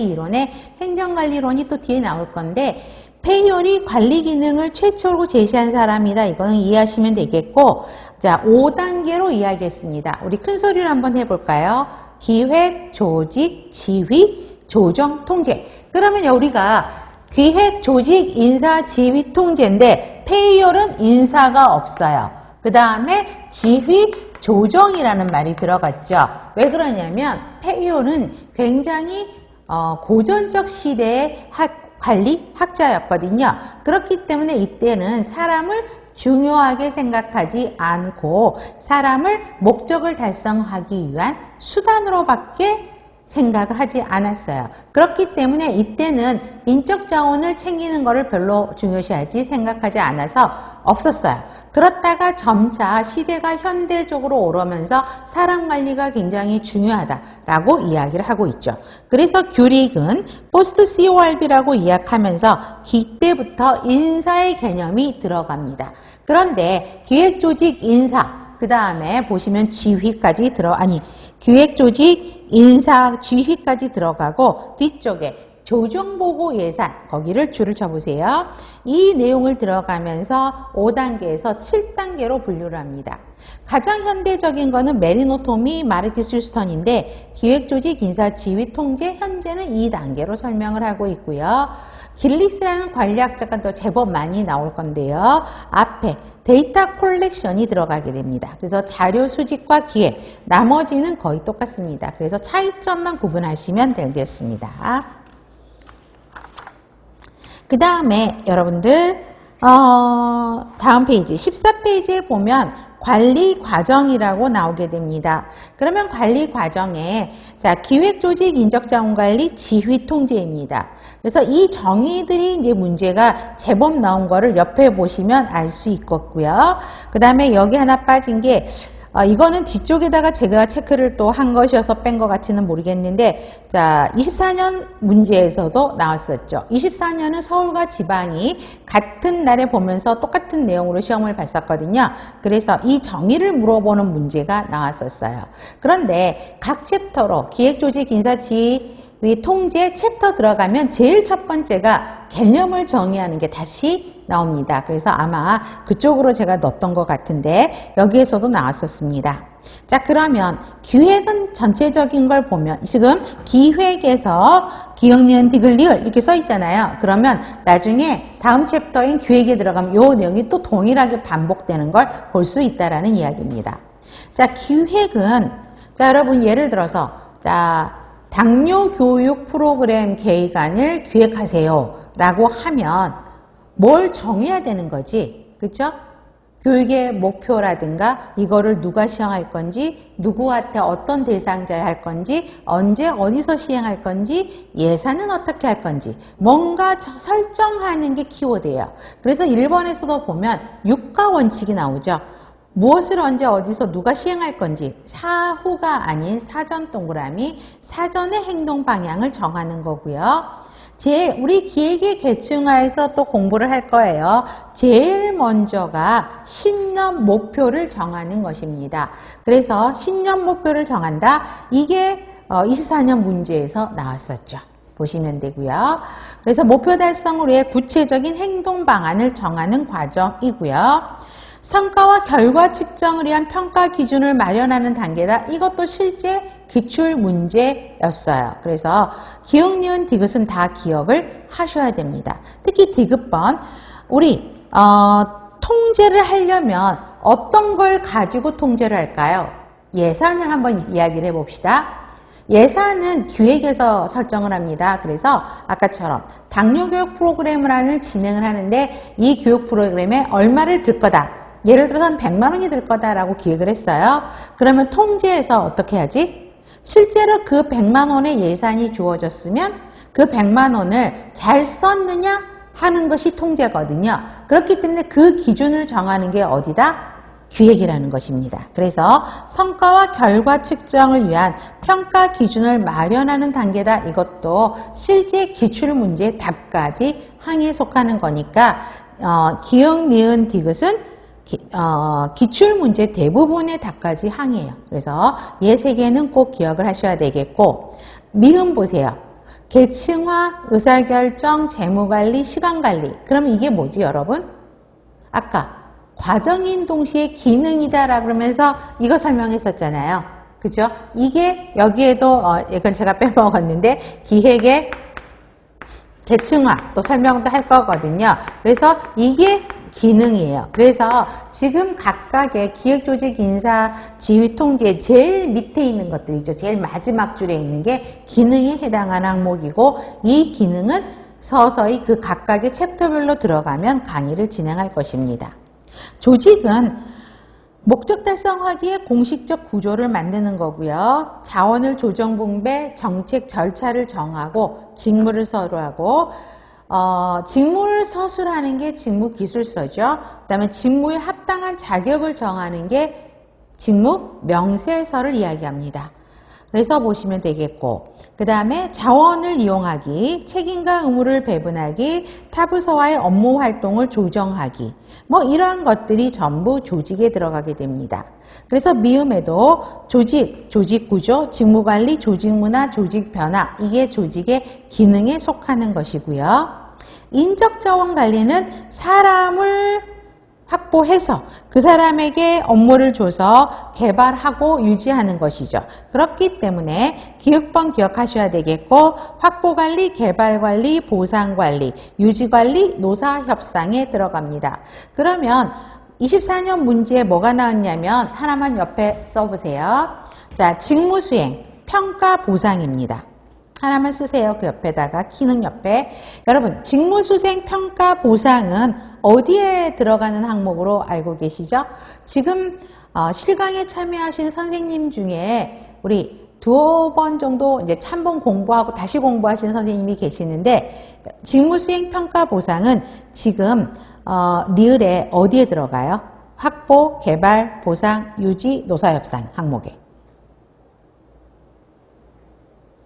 이론의 행정관리론이 또 뒤에 나올 건데, 페이올이 관리 기능을 최초로 제시한 사람이다. 이거는 이해하시면 되겠고, 자, 5단계로 이야기했습니다. 우리 큰 소리로 한번 해볼까요? 기획, 조직, 지휘, 조정, 통제. 그러면 우리가 기획, 조직, 인사, 지휘, 통제인데 페이올은 인사가 없어요. 그 다음에 지휘, 조정이라는 말이 들어갔죠. 왜 그러냐면 페이올은 굉장히 고전적 시대의 관리 학자였거든요. 그렇기 때문에 이때는 사람을 중요하게 생각하지 않고 사람을 목적을 달성하기 위한 수단으로밖에 생각을 하지 않았어요. 그렇기 때문에 이때는 인적 자원을 챙기는 것을 별로 중요시하지 생각하지 않아서 없었어요. 그렇다가 점차 시대가 현대적으로 오르면서 사람 관리가 굉장히 중요하다라고 이야기를 하고 있죠. 그래서 규릭은 포스트 CORB라고 이야기하면서 이때부터 인사의 개념이 들어갑니다. 그런데 기획조직 인사, 그 다음에 보시면 지휘까지 기획조직 인사 지휘까지 들어가고 뒤쪽에 조정보고 예산, 거기를 줄을 쳐보세요. 이 내용을 들어가면서 5단계에서 7단계로 분류를 합니다. 가장 현대적인 거는 메리노토미, 마르티스 휴스턴인데 기획조직, 인사, 지휘, 통제, 현재는 2단계로 설명을 하고 있고요. 길리스라는 관리학자가 또 제법 많이 나올 건데요. 앞에 데이터 콜렉션이 들어가게 됩니다. 그래서 자료 수집과 기획, 나머지는 거의 똑같습니다. 그래서 차이점만 구분하시면 되겠습니다. 그 다음에 여러분들 다음 페이지 14페이지에 보면 관리 과정이라고 나오게 됩니다. 그러면 관리 과정에 자, 기획 조직 인적 자원 관리 지휘 통제입니다. 그래서 이 정의들이 이제 문제가 제법 나온 거를 옆에 보시면 알 수 있겠고요. 그 다음에 여기 하나 빠진 게 이거는 뒤쪽에다가 제가 체크를 또 한 것이어서 뺀 것 같지는 모르겠는데, 자, 24년 문제에서도 나왔었죠. 24년은 서울과 지방이 같은 날에 보면서 똑같은 내용으로 시험을 봤었거든요. 그래서 이 정의를 물어보는 문제가 나왔었어요. 그런데 각 챕터로 기획조직인사지휘 통제 챕터 들어가면 제일 첫 번째가 개념을 정의하는 게 다시 나옵니다. 그래서 아마 그쪽으로 제가 넣었던 것 같은데 여기에서도 나왔었습니다. 자, 그러면 기획은 전체적인 걸 보면 지금 기획에서 기역, 니은, 디귿, 리을 이렇게 써 있잖아요. 그러면 나중에 다음 챕터인 기획에 들어가면 이 내용이 또 동일하게 반복되는 걸 볼 수 있다라는 이야기입니다. 자, 기획은 자, 여러분 예를 들어서 자, 당뇨 교육 프로그램 계획안을 기획하세요 라고 하면 뭘 정해야 되는 거지, 그쵸? 교육의 목표라든가 이거를 누가 시행할 건지, 누구한테 어떤 대상자에 할 건지, 언제 어디서 시행할 건지, 예산은 어떻게 할 건지 뭔가 설정하는 게 키워드예요. 그래서 1번에서도 보면 육가 원칙이 나오죠. 무엇을 언제 어디서 누가 시행할 건지 사후가 아닌 사전 동그라미, 사전의 행동 방향을 정하는 거고요. 우리 기획의 계층화에서 또 공부를 할 거예요. 제일 먼저가 신년 목표를 정하는 것입니다. 그래서 신년 목표를 정한다. 이게 24년 문제에서 나왔었죠. 보시면 되고요. 그래서 목표 달성을 위해 구체적인 행동 방안을 정하는 과정이고요. 성과와 결과 측정을 위한 평가 기준을 마련하는 단계다. 이것도 실제 기출 문제였어요. 그래서 기역, 니은, 디귿은 다 기억을 하셔야 됩니다. 특히 디귿번 우리 통제를 하려면 어떤 걸 가지고 통제를 할까요? 예산을 한번 이야기를 해봅시다. 예산은 기획에서 설정을 합니다. 그래서 아까처럼 당뇨교육 프로그램을 진행을 하는데 이 교육 프로그램에 얼마를 들 거다. 예를 들어서 100만 원이 들 거다라고 기획을 했어요. 그러면 통제에서 어떻게 하지? 실제로 그 100만 원의 예산이 주어졌으면 그 100만 원을 잘 썼느냐 하는 것이 통제거든요. 그렇기 때문에 그 기준을 정하는 게 어디다? 기획이라는 것입니다. 그래서 성과와 결과 측정을 위한 평가 기준을 마련하는 단계다. 이것도 실제 기출문제 답까지 항에 속하는 거니까 기역, 니은, 디귿은 기출문제 대부분의 답까지 항이에요. 그래서 얘 세 개는 꼭 기억을 하셔야 되겠고, 미음 보세요. 계층화, 의사결정, 재무관리, 시간관리. 그러면 이게 뭐지 여러분? 아까 과정인 동시에 기능이다 그러면서 이거 설명했었잖아요. 그죠? 이게 여기에도 이건 제가 빼먹었는데 기획의 계층화 또 설명도 할 거거든요. 그래서 이게 기능이에요. 그래서 지금 각각의 기획조직인사지휘통제 제일 밑에 있는 것들이죠. 제일 마지막 줄에 있는 게 기능에 해당하는 항목이고 이 기능은 서서히 그 각각의 챕터별로 들어가면 강의를 진행할 것입니다. 조직은 목적 달성하기에 공식적 구조를 만드는 거고요. 자원을 조정 분배, 정책 절차를 정하고 직무를 서류하고 직무를 서술하는 게 직무기술서죠. 그 다음에 직무에 합당한 자격을 정하는 게 직무 명세서를 이야기합니다. 그래서 보시면 되겠고, 그 다음에 자원을 이용하기, 책임과 의무를 배분하기, 타부서와의 업무 활동을 조정하기, 뭐 이러한 것들이 전부 조직에 들어가게 됩니다. 그래서 미음에도 조직, 조직구조, 직무관리, 조직문화, 조직변화, 이게 조직의 기능에 속하는 것이고요. 인적자원관리는 사람을 확보해서 그 사람에게 업무를 줘서 개발하고 유지하는 것이죠. 그렇기 때문에 기획번 기억하셔야 되겠고, 확보관리, 개발관리, 보상관리, 유지관리, 노사협상에 들어갑니다. 그러면 24년 문제에 뭐가 나왔냐면 하나만 옆에 써보세요. 자, 직무수행, 평가, 보상입니다. 하나만 쓰세요. 그 옆에다가 기능 옆에. 여러분, 직무수행, 평가, 보상은 어디에 들어가는 항목으로 알고 계시죠? 지금 실강에 참여하신 선생님 중에 우리 두어 번 정도 이제 참번 공부하고 다시 공부하신 선생님이 계시는데, 직무수행, 평가, 보상은 지금 리을에 어디에 들어가요? 확보, 개발, 보상, 유지, 노사협상 항목에.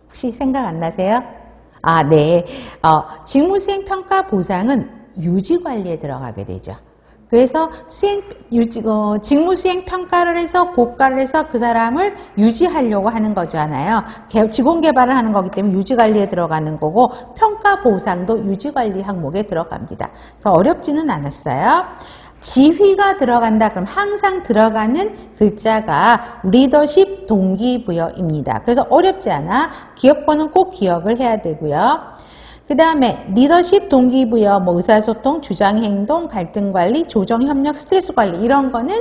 혹시 생각 안 나세요? 아, 네. 직무수행 평가 보상은 유지관리에 들어가게 되죠. 그래서 직무수행 평가를 해서 고가를 해서 그 사람을 유지하려고 하는 거잖아요. 직원 개발을 하는 거기 때문에 유지관리에 들어가는 거고, 평가 보상도 유지관리 항목에 들어갑니다. 그래서 어렵지는 않았어요. 지휘가 들어간다. 그럼 항상 들어가는 글자가 리더십 동기부여입니다. 그래서 어렵지 않아. 기억번호는 꼭 기억을 해야 되고요. 그 다음에 리더십 동기부여, 의사소통, 주장행동, 갈등관리, 조정협력, 스트레스관리 이런 거는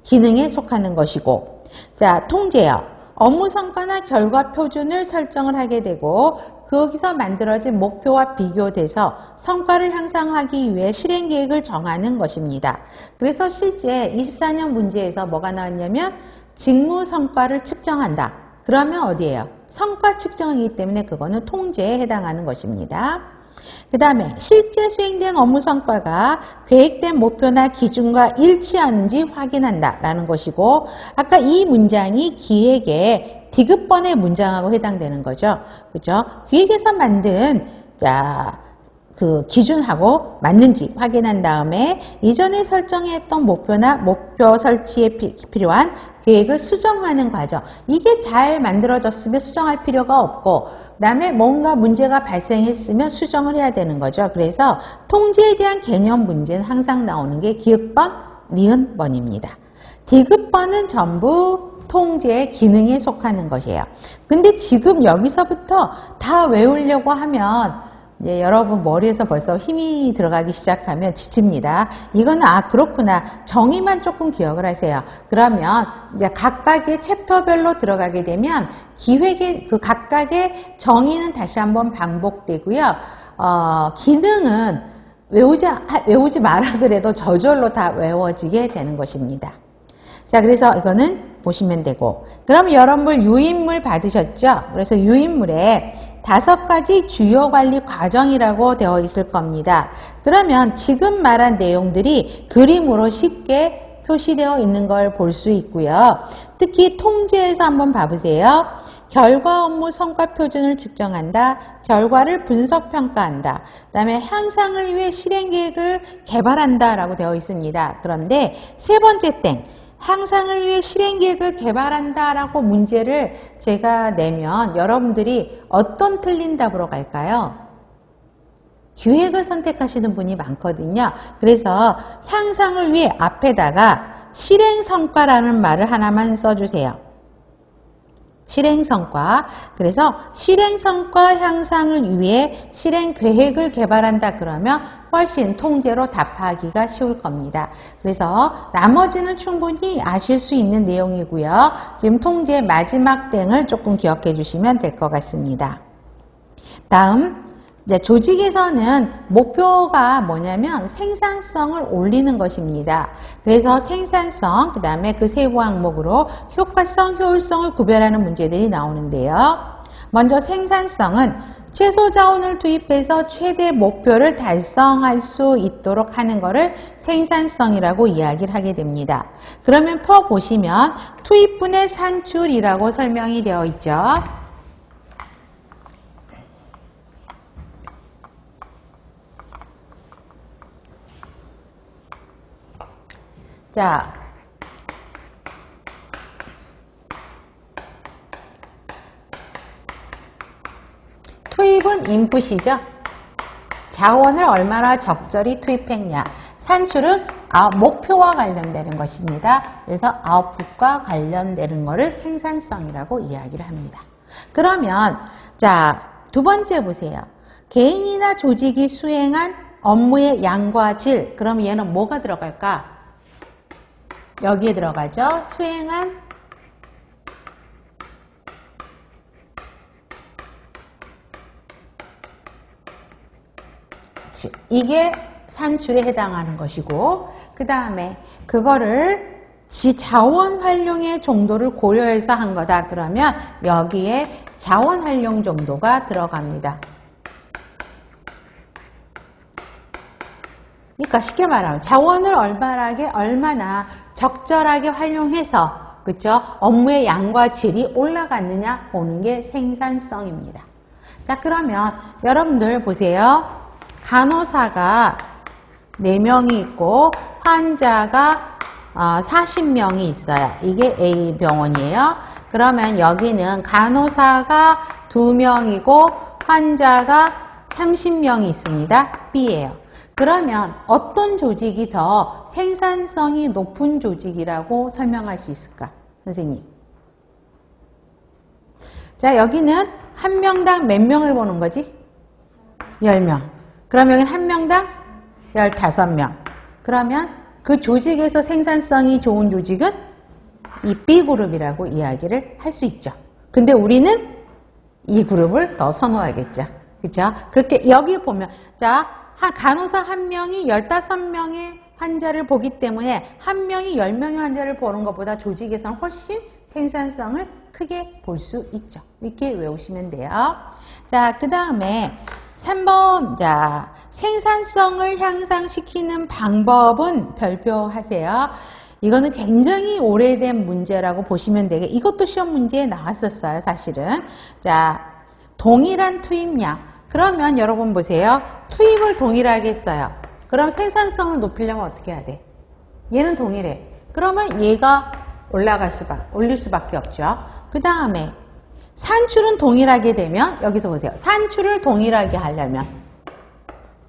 기능에 속하는 것이고, 자, 통제요. 업무 성과나 결과 표준을 설정을 하게 되고 거기서 만들어진 목표와 비교돼서 성과를 향상하기 위해 실행 계획을 정하는 것입니다. 그래서 실제 24년 문제에서 뭐가 나왔냐면 직무 성과를 측정한다. 그러면 어디예요? 성과 측정이기 때문에 그거는 통제에 해당하는 것입니다. 그 다음에 실제 수행된 업무 성과가 계획된 목표나 기준과 일치하는지 확인한다 라는 것이고, 아까 이 문장이 기획의 디귿번의 문장하고 해당되는 거죠. 그죠? 기획에서 만든 그 기준하고 맞는지 확인한 다음에 이전에 설정했던 목표나 목표 설치에 필요한 계획을 수정하는 과정. 이게 잘 만들어졌으면 수정할 필요가 없고, 그 다음에 뭔가 문제가 발생했으면 수정을 해야 되는 거죠. 그래서 통제에 대한 개념 문제는 항상 나오는 게 기획번, 니은번입니다. 디귿번은 전부 통제의 기능에 속하는 것이에요. 근데 지금 여기서부터 다 외우려고 하면 이제 여러분 머리에서 벌써 힘이 들어가기 시작하면 지칩니다. 이거는 그렇구나. 정의만 조금 기억을 하세요. 그러면 이제 각각의 챕터별로 들어가게 되면 기획의 그 각각의 정의는 다시 한번 반복되고요. 기능은 외우지 마라 그래도 저절로 다 외워지게 되는 것입니다. 자, 그래서 이거는 보시면 되고, 그럼 여러분 유인물 받으셨죠? 그래서 유인물에 5가지 주요 관리 과정이라고 되어 있을 겁니다. 그러면 지금 말한 내용들이 그림으로 쉽게 표시되어 있는 걸 볼 수 있고요. 특히 통제에서 한번 봐보세요. 결과 업무 성과 표준을 측정한다. 결과를 분석 평가한다. 그 다음에 향상을 위해 실행 계획을 개발한다 라고 되어 있습니다. 그런데 세 번째 땡. 향상을 위해 실행 계획을 개발한다 라고 문제를 제가 내면 여러분들이 어떤 틀린 답으로 갈까요? 기획을 선택하시는 분이 많거든요. 그래서 향상을 위해 앞에다가 실행 성과라는 말을 하나만 써주세요. 실행 성과. 그래서 실행 성과 향상을 위해 실행 계획을 개발한다 그러면 훨씬 통제로 답하기가 쉬울 겁니다. 그래서 나머지는 충분히 아실 수 있는 내용이고요. 지금 통제 마지막 땡을 조금 기억해 주시면 될 것 같습니다. 다음, 이제 조직에서는 목표가 뭐냐면 생산성을 올리는 것입니다. 그래서 생산성, 그 다음에 그 세부 항목으로 효과성, 효율성을 구별하는 문제들이 나오는데요. 먼저 생산성은 최소 자원을 투입해서 최대 목표를 달성할 수 있도록 하는 것을 생산성이라고 이야기를 하게 됩니다. 그러면 표 보시면 투입분의 산출이라고 설명이 되어 있죠. 자, 투입은 인풋이죠. 자원을 얼마나 적절히 투입했냐. 산출은 목표와 관련되는 것입니다. 그래서 아웃풋과 관련되는 것을 생산성이라고 이야기를 합니다. 그러면 자, 두 번째 보세요. 개인이나 조직이 수행한 업무의 양과 질. 그럼 얘는 뭐가 들어갈까? 여기에 들어가죠. 수행한 이게 산출에 해당하는 것이고, 그 다음에 그거를 자원 활용의 정도를 고려해서 한 거다. 그러면 여기에 자원 활용 정도가 들어갑니다. 그러니까 쉽게 말하면 자원을 얼마나 적절하게 활용해서 그쵸? 업무의 양과 질이 올라갔느냐 보는 게 생산성입니다. 자, 그러면 여러분들 보세요. 간호사가 4명이 있고 환자가 40명이 있어요. 이게 A 병원이에요. 그러면 여기는 간호사가 2명이고 환자가 30명이 있습니다. B예요. 그러면 어떤 조직이 더 생산성이 높은 조직이라고 설명할 수 있을까? 선생님. 자, 여기는 한 명당 몇 명을 보는 거지? 10명. 그럼 여기는 한 명당 15명. 그러면 그 조직에서 생산성이 좋은 조직은 이 B그룹이라고 이야기를 할 수 있죠. 근데 우리는 이 그룹을 더 선호하겠죠. 그죠? 그렇게 여기 보면, 자, 간호사 한 명이 15명의 환자를 보기 때문에 한 명이 10명의 환자를 보는 것보다 조직에서는 훨씬 생산성을 크게 볼 수 있죠. 이렇게 외우시면 돼요. 자, 그 다음에 3번, 자, 생산성을 향상시키는 방법은 별표하세요. 이거는 굉장히 오래된 문제라고 보시면 되게, 이것도 시험 문제에 나왔었어요, 사실은. 자, 동일한 투입량. 그러면 여러분 보세요. 투입을 동일하게 했어요. 그럼 생산성을 높이려면 어떻게 해야 돼? 얘는 동일해. 그러면 얘가 올릴 수밖에 없죠. 그 다음에 산출은 동일하게 되면, 여기서 보세요. 산출을 동일하게 하려면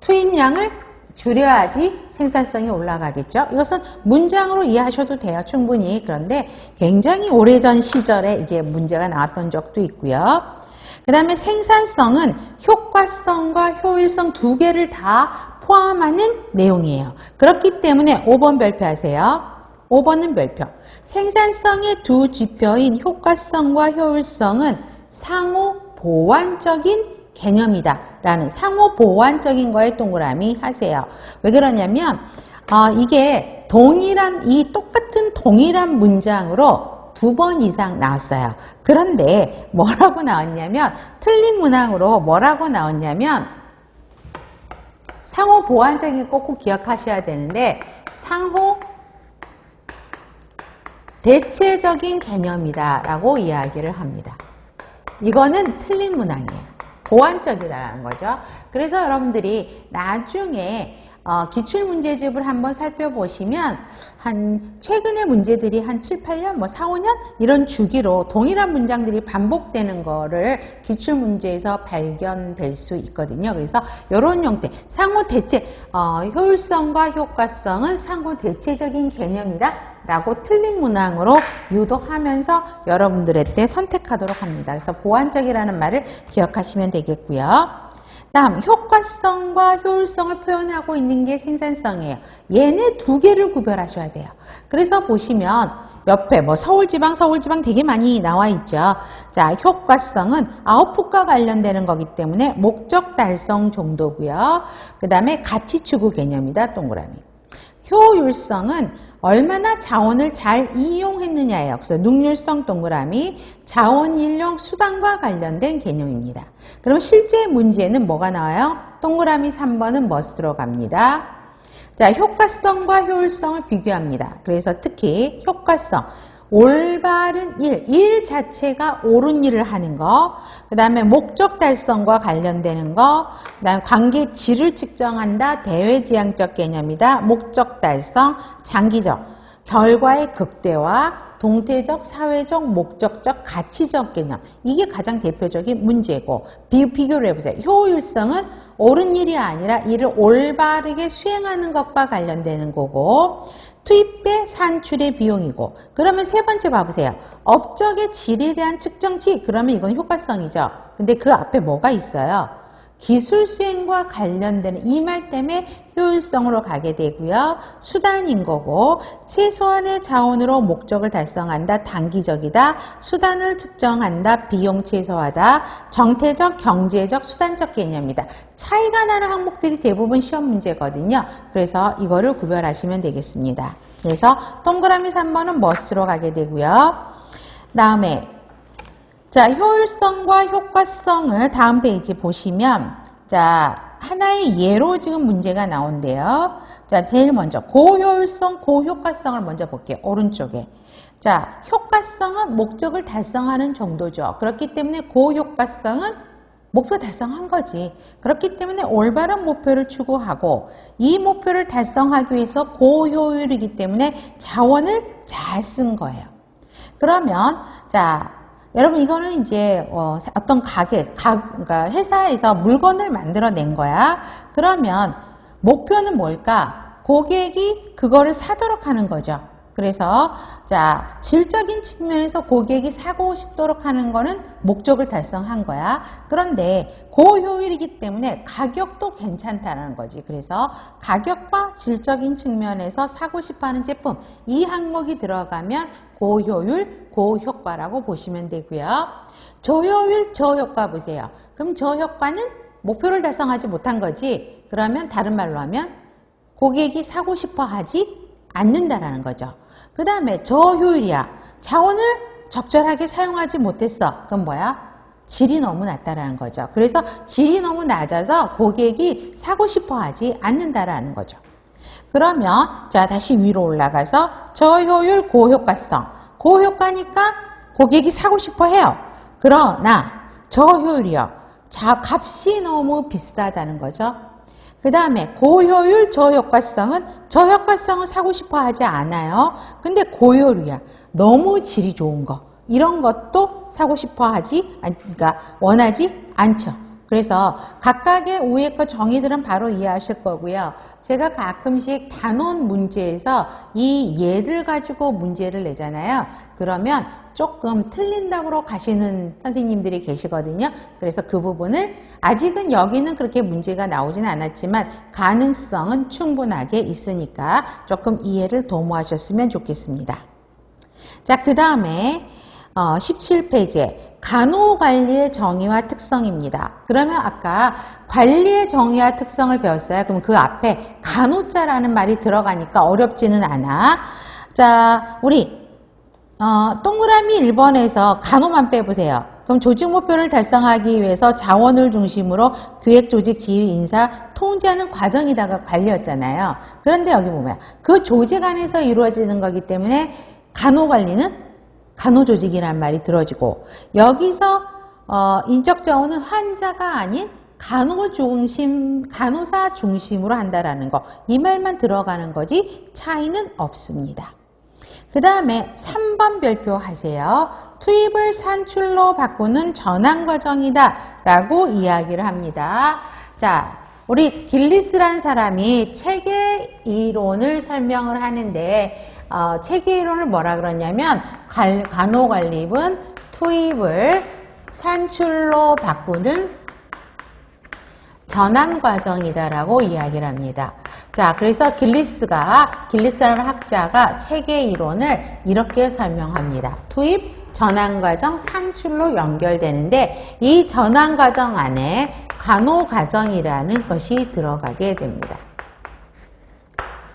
투입량을 줄여야지 생산성이 올라가겠죠. 이것은 문장으로 이해하셔도 돼요. 충분히. 그런데 굉장히 오래전 시절에 이게 문제가 나왔던 적도 있고요. 그 다음에 생산성은 효과성과 효율성 두 개를 다 포함하는 내용이에요. 그렇기 때문에 5번 별표하세요. 5번은 별표. 생산성의 두 지표인 효과성과 효율성은 상호 보완적인 개념이다 라는 상호 보완적인 거에 동그라미 하세요. 왜 그러냐면 이게 똑같은 동일한 문장으로 2번 이상 나왔어요. 그런데 뭐라고 나왔냐면, 틀린 문항으로 뭐라고 나왔냐면, 상호 보완적인 거 꼭 기억하셔야 되는데, 상호 대체적인 개념이다 라고 이야기를 합니다. 이거는 틀린 문항이에요. 보완적이라는 거죠. 그래서 여러분들이 나중에 기출문제집을 한번 살펴보시면 최근의 문제들이 한 7, 8년, 4, 5년 이런 주기로 동일한 문장들이 반복되는 거를 기출문제에서 발견될 수 있거든요. 그래서 이런 형태, 상호 대체, 효율성과 효과성은 상호 대체적인 개념이다 라고 틀린 문항으로 유도하면서 여러분들한테 선택하도록 합니다. 그래서 보완적이라는 말을 기억하시면 되겠고요. 다음, 효과성과 효율성을 표현하고 있는 게 생산성이에요. 얘네 두 개를 구별하셔야 돼요. 그래서 보시면 옆에 서울지방 되게 많이 나와 있죠. 자, 효과성은 아웃풋과 관련되는 거기 때문에 목적 달성 정도고요. 그 다음에 가치 추구 개념이다, 동그라미. 효율성은 얼마나 자원을 잘 이용했느냐예요. 그래서 능률성 동그라미, 자원 인력 수단과 관련된 개념입니다. 그럼 실제 문제는 뭐가 나와요? 동그라미 3번은 뭐스 들어갑니다. 자, 효과성과 효율성을 비교합니다. 그래서 특히 효과성, 올바른 일 자체가 옳은 일을 하는 거, 그 다음에 목적 달성과 관련되는 거, 그 다음에 관계 질을 측정한다, 대외지향적 개념이다, 목적 달성, 장기적, 결과의 극대화, 동태적, 사회적, 목적적, 가치적 개념. 이게 가장 대표적인 문제고, 비교를 해보세요. 효율성은 옳은 일이 아니라 일을 올바르게 수행하는 것과 관련되는 거고, 투입 대 산출의 비용이고, 그러면 세 번째 봐보세요. 업적의 질에 대한 측정치, 그러면 이건 효과성이죠. 근데 그 앞에 뭐가 있어요? 기술 수행과 관련되는 이 말 때문에 효율성으로 가게 되고요. 수단인 거고, 최소한의 자원으로 목적을 달성한다, 단기적이다. 수단을 측정한다, 비용 최소화다. 정태적, 경제적, 수단적 개념이다. 차이가 나는 항목들이 대부분 시험 문제거든요. 그래서 이거를 구별하시면 되겠습니다. 그래서 동그라미 3번은 머스트로 가게 되고요. 다음에 자, 효율성과 효과성을 다음 페이지 보시면, 자, 하나의 예로 지금 문제가 나온대요. 자, 제일 먼저 고효율성, 고효과성을 먼저 볼게요. 오른쪽에. 자, 효과성은 목적을 달성하는 정도죠. 그렇기 때문에 고효과성은 목표 달성한 거지. 그렇기 때문에 올바른 목표를 추구하고 이 목표를 달성하기 위해서 고효율이기 때문에 자원을 잘 쓴 거예요. 그러면 자, 여러분 이거는 이제 어떤 그러니까 회사에서 물건을 만들어낸 거야. 그러면 목표는 뭘까? 고객이 그거를 사도록 하는 거죠. 그래서 자, 질적인 측면에서 고객이 사고 싶도록 하는 거는 목적을 달성한 거야. 그런데 고효율이기 때문에 가격도 괜찮다는 거지. 그래서 가격과 질적인 측면에서 사고 싶어하는 제품 이 항목이 들어가면 고효율, 고효과라고 보시면 되고요. 저효율, 저효과 보세요. 그럼 저효과는 목표를 달성하지 못한 거지. 그러면 다른 말로 하면 고객이 사고 싶어 하지 않는다라는 거죠. 그 다음에 저효율이야. 자원을 적절하게 사용하지 못했어. 그럼 뭐야? 질이 너무 낮다라는 거죠. 그래서 질이 너무 낮아서 고객이 사고 싶어 하지 않는다라는 거죠. 그러면 자, 다시 위로 올라가서 저효율, 고효과성. 고효과니까 고객이 사고 싶어 해요. 그러나 저효율이요. 자, 값이 너무 비싸다는 거죠. 그 다음에 고효율, 저효과성은 저효과성은 사고 싶어 하지 않아요. 근데 고효율이야. 너무 질이 좋은 거. 이런 것도 사고 싶어 하지, 그러니까 원하지 않죠. 그래서 각각의 위의 거 정의들은 바로 이해하실 거고요. 제가 가끔씩 단원 문제에서 이 예를 가지고 문제를 내잖아요. 그러면 조금 틀린다고 가시는 선생님들이 계시거든요. 그래서 그 부분을 아직은 여기는 그렇게 문제가 나오진 않았지만 가능성은 충분하게 있으니까 조금 이해를 도모하셨으면 좋겠습니다. 자, 그 다음에 17페이지에 간호관리의 정의와 특성입니다. 그러면 아까 관리의 정의와 특성을 배웠어요. 그럼 그 앞에 간호자라는 말이 들어가니까 어렵지는 않아. 자, 우리 동그라미 1번에서 간호만 빼보세요. 그럼 조직 목표를 달성하기 위해서 자원을 중심으로 기획, 조직, 지휘, 인사, 통제하는 과정이다가 관리였잖아요. 그런데 여기 보면 그 조직 안에서 이루어지는 거기 때문에 간호관리는 간호조직이라는 말이 들어지고 여기서 인적 자원은 환자가 아닌 간호사 중심으로 한다라는 거. 이 말만 들어가는 거지 차이는 없습니다. 그 다음에 3번 별표 하세요. 투입을 산출로 바꾸는 전환 과정이다 라고 이야기를 합니다. 자, 우리 길리스라는 사람이 체계 이론을 설명을 하는데 체계 이론을 뭐라 그러냐면 간호관리은 투입을 산출로 바꾸는 전환 과정이다라고 이야기를 합니다. 자, 그래서 길리스라는 학자가 체계 이론을 이렇게 설명합니다. 투입, 전환 과정, 산출로 연결되는데 이 전환 과정 안에 간호 과정이라는 것이 들어가게 됩니다.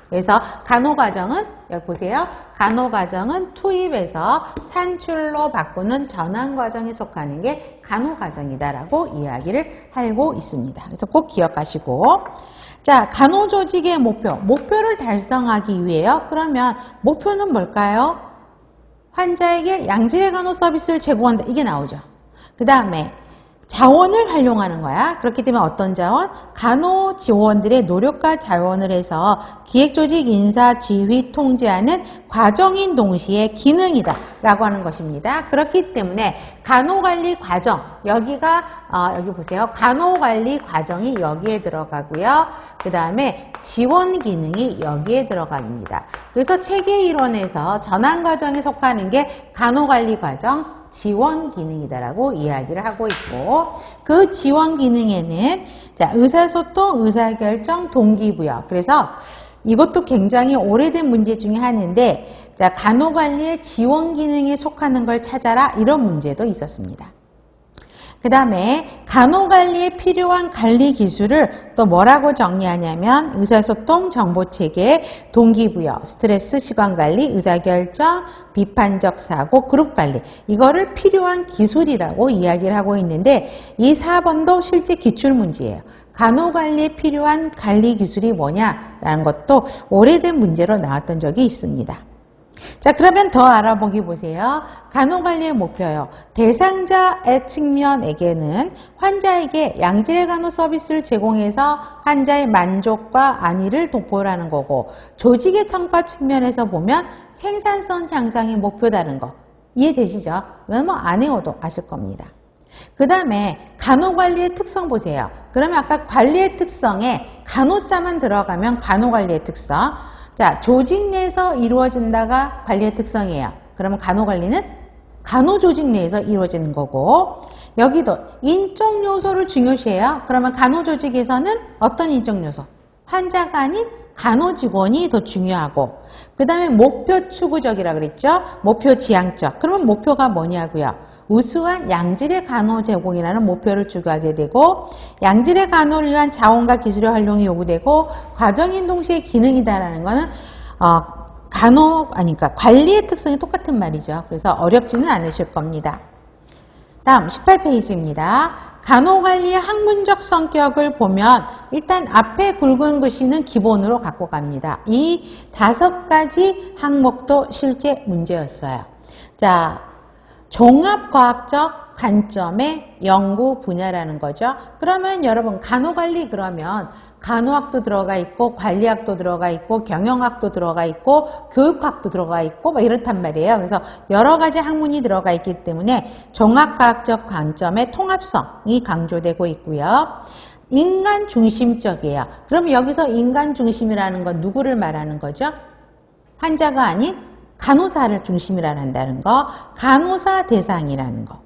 그래서 간호 과정은 여기 보세요. 간호 과정은 투입에서 산출로 바꾸는 전환 과정에 속하는 게 간호 과정이다라고 이야기를 하고 있습니다. 그래서 꼭 기억하시고, 자, 간호 조직의 목표를 달성하기 위해요. 그러면 목표는 뭘까요? 환자에게 양질의 간호 서비스를 제공한다. 이게 나오죠. 그 다음에 자원을 활용하는 거야. 그렇기 때문에 어떤 자원? 간호 지원들의 노력과 자원을 해서 기획조직, 인사, 지휘, 통제하는 과정인 동시에 기능이다 라고 하는 것입니다. 그렇기 때문에 간호관리 과정, 여기 보세요. 간호관리 과정이 여기에 들어가고요. 그 다음에 지원 기능이 여기에 들어갑니다. 그래서 체계 이론에서 전환 과정에 속하는 게 간호관리 과정, 지원 기능이다라고 이야기를 하고 있고, 그 지원 기능에는 자, 의사소통, 의사결정, 동기부여. 그래서 이것도 굉장히 오래된 문제 중에 하나인데, 자, 간호관리의 지원 기능에 속하는 걸 찾아라, 이런 문제도 있었습니다. 그 다음에 간호관리에 필요한 관리 기술을 또 뭐라고 정리하냐면 의사소통, 정보체계, 동기부여, 스트레스, 시간관리, 의사결정, 비판적 사고, 그룹관리, 이거를 필요한 기술이라고 이야기를 하고 있는데 이 4번도 실제 기출문제예요. 간호관리에 필요한 관리 기술이 뭐냐라는 것도 오래된 문제로 나왔던 적이 있습니다. 자, 그러면 더 알아보기 보세요. 간호관리의 목표요. 대상자의 측면에게는 환자에게 양질의 간호 서비스를 제공해서 환자의 만족과 안위를 도포하는 거고, 조직의 성과 측면에서 보면 생산성 향상이 목표다는 거 이해되시죠? 이건 뭐 안 외워도 아실 겁니다. 그 다음에 간호관리의 특성 보세요. 그러면 아까 관리의 특성에 간호자만 들어가면 간호관리의 특성. 자, 조직 내에서 이루어진다가 관리의 특성이에요. 그러면 간호관리는 간호조직 내에서 이루어지는 거고, 여기도 인적 요소를 중요시해요. 그러면 간호조직에서는 어떤 인적 요소? 환자가 아닌 간호직원이 더 중요하고, 그 다음에 목표 추구적이라 그랬죠? 목표 지향적. 그러면 목표가 뭐냐고요? 우수한 양질의 간호 제공이라는 목표를 추구하게 되고, 양질의 간호를 위한 자원과 기술의 활용이 요구되고, 과정인 동시에 기능이다라는 거는 그러니까 관리의 특성이 똑같은 말이죠. 그래서 어렵지는 않으실 겁니다. 다음 18페이지입니다. 간호관리의 학문적 성격을 보면 일단 앞에 굵은 글씨는 기본으로 갖고 갑니다. 이 5가지 항목도 실제 문제였어요. 자, 종합과학적 관점의 연구 분야라는 거죠. 그러면 여러분 간호관리 그러면 간호학도 들어가 있고 관리학도 들어가 있고 경영학도 들어가 있고 교육학도 들어가 있고 막 이렇단 말이에요. 그래서 여러 가지 학문이 들어가 있기 때문에 종합과학적 관점의 통합성이 강조되고 있고요. 인간 중심적이에요. 그럼 여기서 인간 중심이라는 건 누구를 말하는 거죠? 환자가 아닌 간호사를 중심이라 한다는 거, 간호사 대상이라는 거.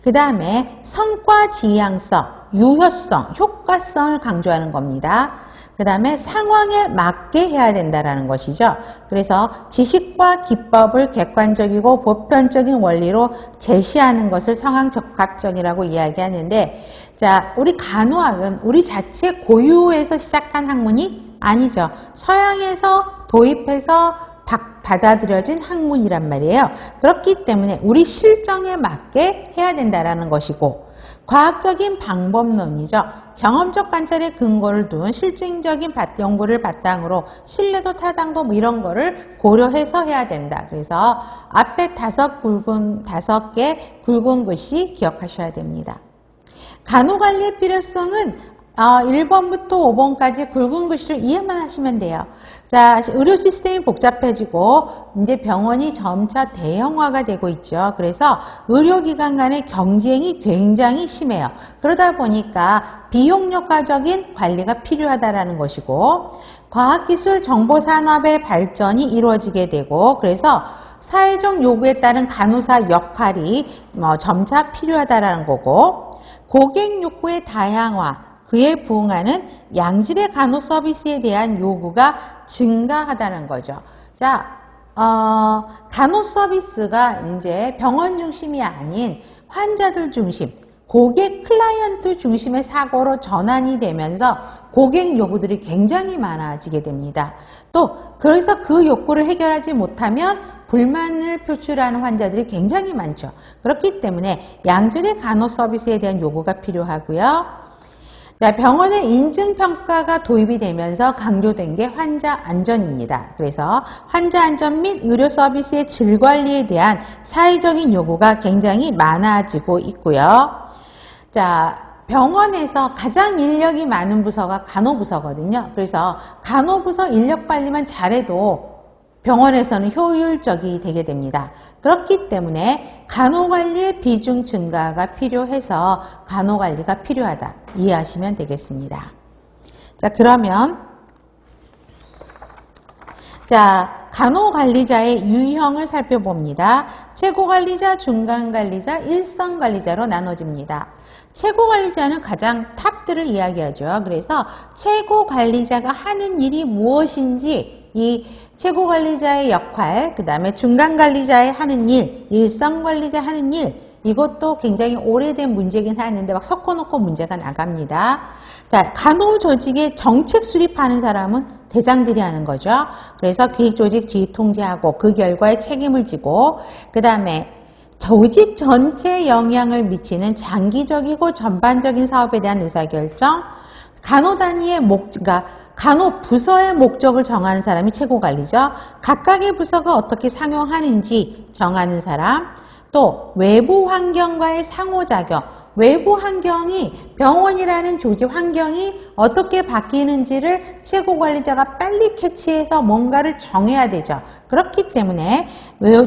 그 다음에 성과 지향성, 유효성, 효과성을 강조하는 겁니다. 그 다음에 상황에 맞게 해야 된다는 것이죠. 그래서 지식과 기법을 객관적이고 보편적인 원리로 제시하는 것을 상황 적합적이라고 이야기하는데, 자, 우리 간호학은 우리 자체 고유에서 시작한 학문이 아니죠. 서양에서 도입해서 받아들여진 학문이란 말이에요. 그렇기 때문에 우리 실정에 맞게 해야 된다는 것이고, 과학적인 방법론이죠. 경험적 관찰에 근거를 둔 실증적인 연구를 바탕으로 신뢰도 타당도 뭐 이런 거를 고려해서 해야 된다. 그래서 앞에 5개 굵은 글씨 기억하셔야 됩니다. 간호관리의 필요성은 1번부터 5번까지 굵은 글씨를 이해만 하시면 돼요. 자, 의료 시스템이 복잡해지고 이제 병원이 점차 대형화가 되고 있죠. 그래서 의료기관 간의 경쟁이 굉장히 심해요. 그러다 보니까 비용효과적인 관리가 필요하다는 것이고, 과학기술 정보산업의 발전이 이루어지게 되고, 그래서 사회적 요구에 따른 간호사 역할이 점차 필요하다는 거고, 고객 욕구의 다양화, 그에 부응하는 양질의 간호 서비스에 대한 요구가 증가하다는 거죠. 자, 간호 서비스가 이제 병원 중심이 아닌 환자들 중심, 고객 클라이언트 중심의 사고로 전환이 되면서 고객 요구들이 굉장히 많아지게 됩니다. 또 그래서 그 욕구를 해결하지 못하면 불만을 표출하는 환자들이 굉장히 많죠. 그렇기 때문에 양질의 간호 서비스에 대한 요구가 필요하고요. 자, 병원의 인증평가가 도입이 되면서 강조된 게 환자 안전입니다. 그래서 환자 안전 및 의료 서비스의 질 관리에 대한 사회적인 요구가 굉장히 많아지고 있고요. 자, 병원에서 가장 인력이 많은 부서가 간호부서거든요. 그래서 간호부서 인력 관리만 잘해도 병원에서는 효율적이 되게 됩니다. 그렇기 때문에 간호관리의 비중 증가가 필요해서 간호관리가 필요하다. 이해하시면 되겠습니다. 자, 그러면 간호관리자의 유형을 살펴봅니다. 최고관리자, 중간관리자, 일선관리자로 나눠집니다. 최고관리자는 가장 탑들을 이야기하죠. 그래서 최고관리자가 하는 일이 무엇인지 이 최고관리자의 역할, 그 다음에 중간관리자의 하는 일, 일선관리자 하는 일, 이것도 굉장히 오래된 문제긴 하는데 막 섞어놓고 문제가 나갑니다. 자, 간호조직에 정책 수립하는 사람은 대장들이 하는 거죠. 그래서 기획조직 지휘 통제하고 그 결과에 책임을 지고, 그 다음에 조직 전체에 영향을 미치는 장기적이고 전반적인 사업에 대한 의사결정, 간호단위의 그러니까 간호부서의 목적을 정하는 사람이 최고관리죠. 각각의 부서가 어떻게 상용하는지 정하는 사람, 또 외부 환경과의 상호작용, 외부 환경이 병원이라는 조직 환경이 어떻게 바뀌는지를 최고관리자가 빨리 캐치해서 뭔가를 정해야 되죠. 그렇기 때문에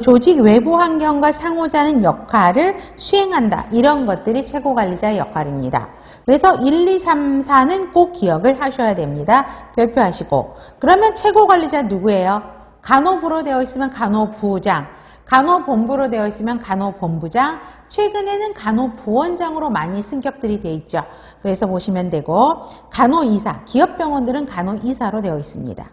조직 외부 환경과 상호자는 역할을 수행한다. 이런 것들이 최고관리자의 역할입니다. 그래서 1, 2, 3, 4는 꼭 기억을 하셔야 됩니다. 별표하시고. 그러면 최고관리자 누구예요? 간호부로 되어 있으면 간호부장, 간호본부로 되어 있으면 간호본부장, 최근에는 간호부원장으로 많이 승격들이 되어 있죠. 그래서 보시면 되고, 간호이사, 기업병원들은 간호이사로 되어 있습니다.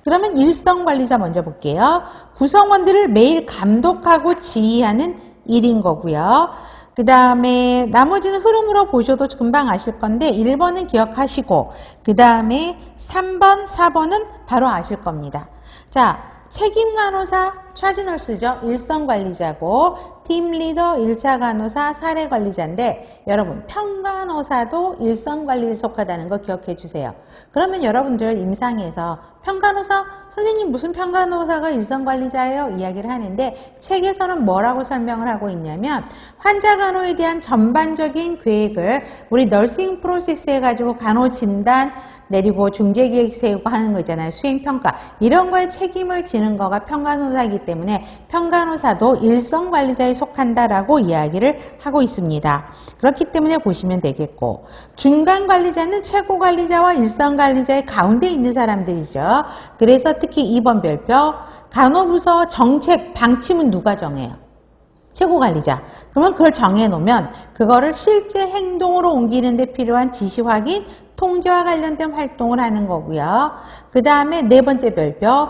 그러면 일선관리자 먼저 볼게요. 구성원들을 매일 감독하고 지휘하는 일인 거고요. 그 다음에 나머지는 흐름으로 보셔도 금방 아실 건데 1번은 기억하시고 그 다음에 3번, 4번은 바로 아실 겁니다. 자, 책임간호사 차지널스죠. 일선관리자고 팀리더 1차 간호사 사례관리자인데 여러분 평간호사도 일선관리에 속하다는 거 기억해 주세요. 그러면 여러분들 임상에서 평간호사 선생님 무슨 평간호사가 일선관리자예요? 이야기를 하는데 책에서는 뭐라고 설명을 하고 있냐면 환자간호에 대한 전반적인 계획을 우리 너싱 프로세스 해가지고 간호진단 내리고 중재기획 세우고 하는 거 있잖아요. 수행평가. 이런 거에 책임을 지는 거가 평간호사이기 때문에 평간호사도 일선관리자에 속한다라고 이야기를 하고 있습니다. 그렇기 때문에 보시면 되겠고 중간관리자는 최고관리자와 일선관리자의 가운데 있는 사람들이죠. 그래서 특히 2번 별표 간호부서 정책 방침은 누가 정해요? 최고관리자. 그러면 그걸 정해놓으면 그거를 실제 행동으로 옮기는 데 필요한 지시 확인, 통제와 관련된 활동을 하는 거고요. 그 다음에 4번째 별표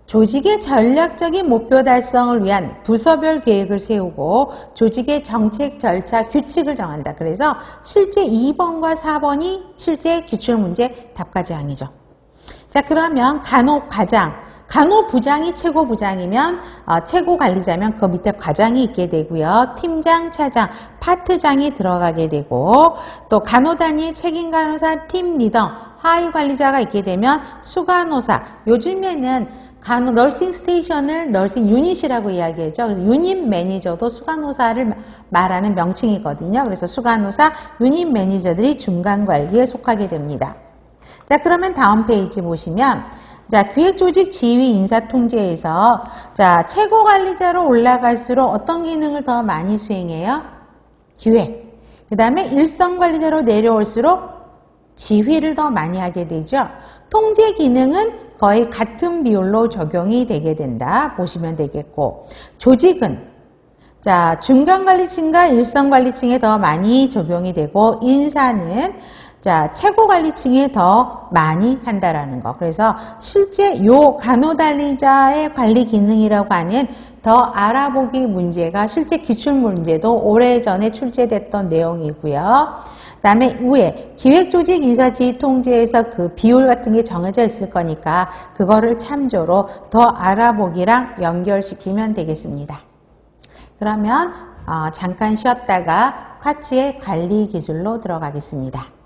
조직의 전략적인 목표 달성을 위한 부서별 계획을 세우고 조직의 정책, 절차, 규칙을 정한다. 그래서 실제 2번과 4번이 실제 기출문제 답과제항이죠. 자, 그러면 간호과장. 간호부장이 최고부장이면 최고관리자면 그 밑에 과장이 있게 되고요. 팀장, 차장, 파트장이 들어가게 되고 또 간호단위 책임간호사, 팀리더, 하위관리자가 있게 되면 수간호사. 요즘에는 너싱 스테이션을 너싱 유닛이라고 이야기하죠. 그래서 유닛 매니저도 수간호사를 말하는 명칭이거든요. 그래서 수간호사, 유닛 매니저들이 중간관리에 속하게 됩니다. 자, 그러면 다음 페이지 보시면 자, 기획조직 지휘 인사통제에서 자, 최고관리자로 올라갈수록 어떤 기능을 더 많이 수행해요? 기획. 그 다음에 일선관리자로 내려올수록 지휘를 더 많이 하게 되죠. 통제 기능은 거의 같은 비율로 적용이 되게 된다. 보시면 되겠고 조직은 자, 중간관리층과 일선관리층에 더 많이 적용이 되고 인사는 자, 최고관리층에 더 많이 한다라는 거. 그래서 실제 요 간호관리자의 관리 기능이라고 하는 더 알아보기 문제가 실제 기출문제도 오래전에 출제됐던 내용이고요. 그 다음에 위에 기획조직 인사지휘 통제에서 그 비율 같은 게 정해져 있을 거니까 그거를 참조로 더 알아보기랑 연결시키면 되겠습니다. 그러면 잠깐 쉬었다가 쿼츠의 관리 기술로 들어가겠습니다.